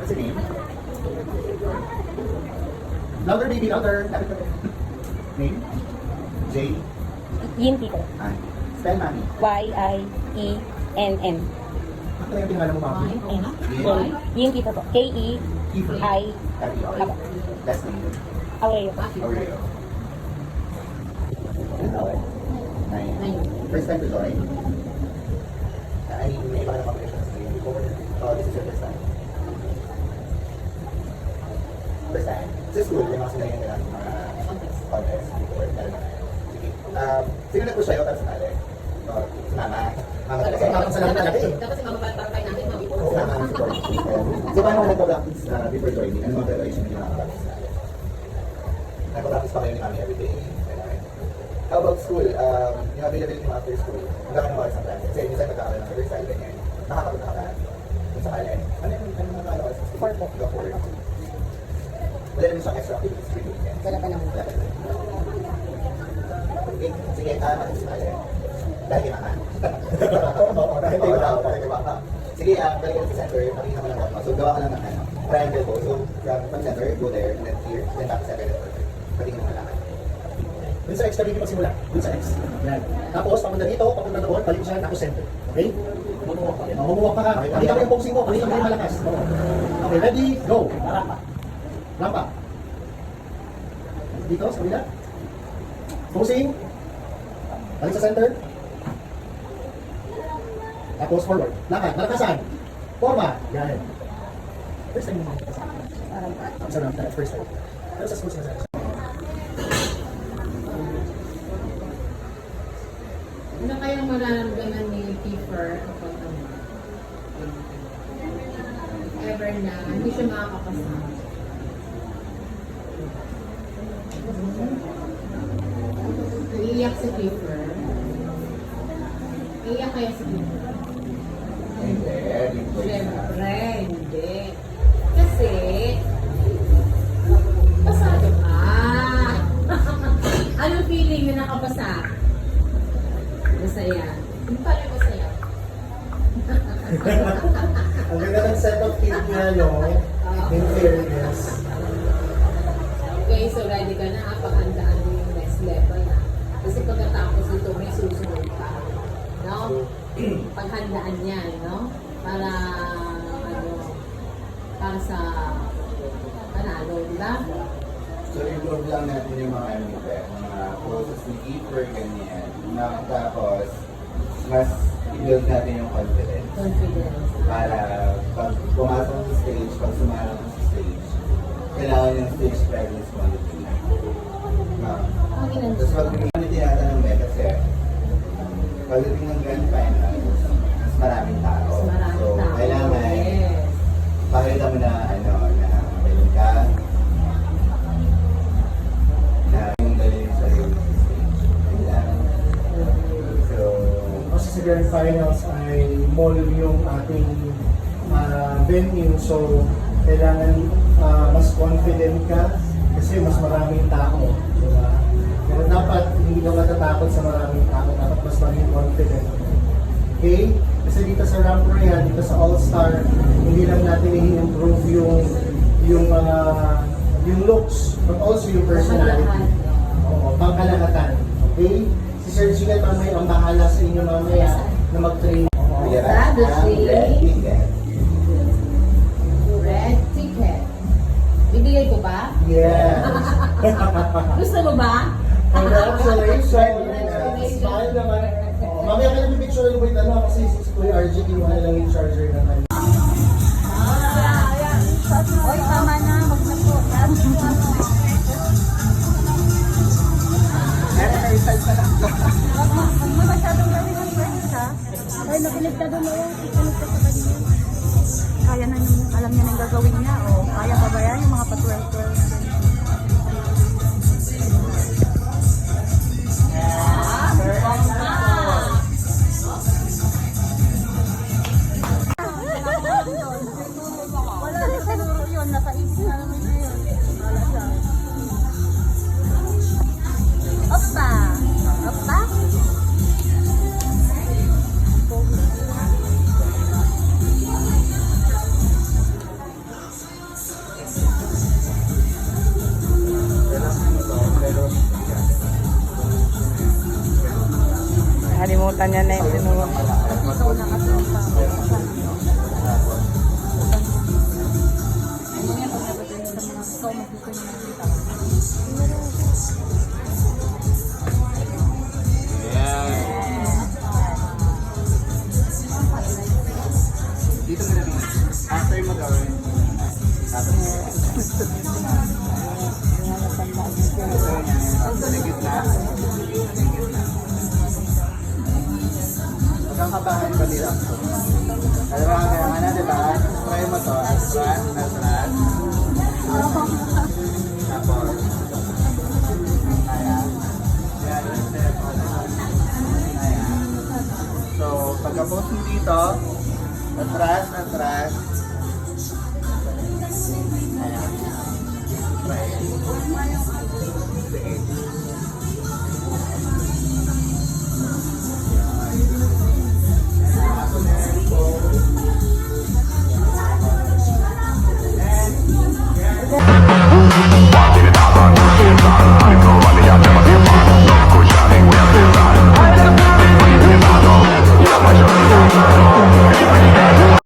What's your name? Louder, baby, louder. Name? J? Yin Tito. I. Spell, mami. Y-I-E-N-N. Ano yung pinangalan mo, mami? Yin? Yin Tito po. K-E-I. F-E-R. Apo. Last name? Aurelio. Aurelio. Nine. First time to join? I mean, may iba ka na population sa before. Oh, this is your first time. First time. Sa school, may mga sinayin nila ng mga contest before. Sige. Sino nag-push sa'yo para sa tali? Si mama. Mama talaga. Mama sa namin talaga eh. Dapat si mama para kayo namin, mami po. Si mama ang support. So, paano ka nagpa-practice before joining? Ano mga preparation na nakapractice na? Nagpa-practice pa kayo ni mami everyday? How about school? Yung availability mo after school, wala ka naman sa classes. Kasi minsan magkakaroon ng rehearsal, ganyan. Nakakapunta ka kung sakali. Ano yung mga ano? 4 po. 4. Wala naman siyang extra activities for weekend. Wala pa naman. Wala pa naman. Okay, sige, makikisali. Dahil kay mama. Oo, dahil kay mama. Sige, balik ka sa center, makikita mo lang ako. So, gawa ka lang ng triangle po. So, from center, go there, and then here, then back center, and then pwede ka na malaman. Dun sa X, kami magsimula. Dun sa X. Yan. Tapos, papunta dito, papunta doon, balik siya, tapos center. Okay? Mumuwak pa ka. Pakita mo yung boxing mo. Pakita mo yung malakas. Okay, ready? Go. Lampa. Dito, sa kabila. Boxing. Balik sa center. Tapos forward. Lakad. Malakasan. Forma. Yan. First time mo malakasan. Sa rampa. First time. Pero sa school siya. Ano kayang mararamdaman ni Kiefer kapag ever na hindi siya makakapasa? Iiyak si Kiefer. Iiyak kaya si Kiefer? Siyempre, hindi. Kasi, pasado ka. Anong feeling na nakapasa? Masaya. Hindi pala masaya. Ang ganda ng set of feet niya, no? In fairness. Okay, so ready ka na. Paghandaan mo yung next level na. Kasi pagkatapos ito, may susunod pa. No? Paghandaan yan, no? Para, ano, para sa panalo, di ba? So, improve lang natin yung mga ano nito, mga poses ni keeper, ganyan. Tapos, mas i-build natin yung confidence. Confidence. Para pag pumasok sa stage, pag sumarang sa stage, kailangan yung stage presence mo ulit. Tapos pag hindi tinatanong mo kasi pagdating ng grand finals, mas maraming tao. Mas maraming So, tao. kailangan Yes. pakita mo na ano, na magaling ka, na yung galing sa stage. Kailangan. So, Kasi sa grand finals ay mall yung ating venue. So, kailangan mas confident ka kasi mas maraming tao. Diba? Pero dapat hindi ka matatakot sa maraming tao. Dapat mas maging confident. Okay? Kasi dito sa Ramp Royale, dito sa All-Star, hindi lang natin i-improve yung looks, but also yung personality. Oo, pangkalahatan. Okay? Si Sir Gina mamaya ang bahala sa inyo mamaya na mag-train. Red ticket. Bibigay ko ba? Yes! Gusto mo ba? Congratulations! Smile naman. Mamaya ka na pipicture mo yung ano kasi si Kuya RG kinuha lang yung charger na kanya. Oy, tama na. Wag na po. Wag mo masyadong gawin ang friends, ha? Ay, nakiligtado na yung ikinig ka sa kanya. Kaya na yung, alam niya na yung gagawin niya. O, kaya pa ba yan yung mga pa-12-12? Wala na siguro yun. Napaisip na naman siya yun. Wala siya. Opa! Opa! kanya na yung tinuwa. Ikaw na kasi yung Tapos, ano yan, pag nabatayin sa mga ikaw, magkita niya nakita. dito mo na din. After mo gawin. Tapos, sa gitna. Huwag kang kabahan pa dito. Kaya nga na, diba? Try mo to. Atras, atras. Tapos, ayan. Ayan, step. Ayan. So, pagka-post mo dito, atras, atras.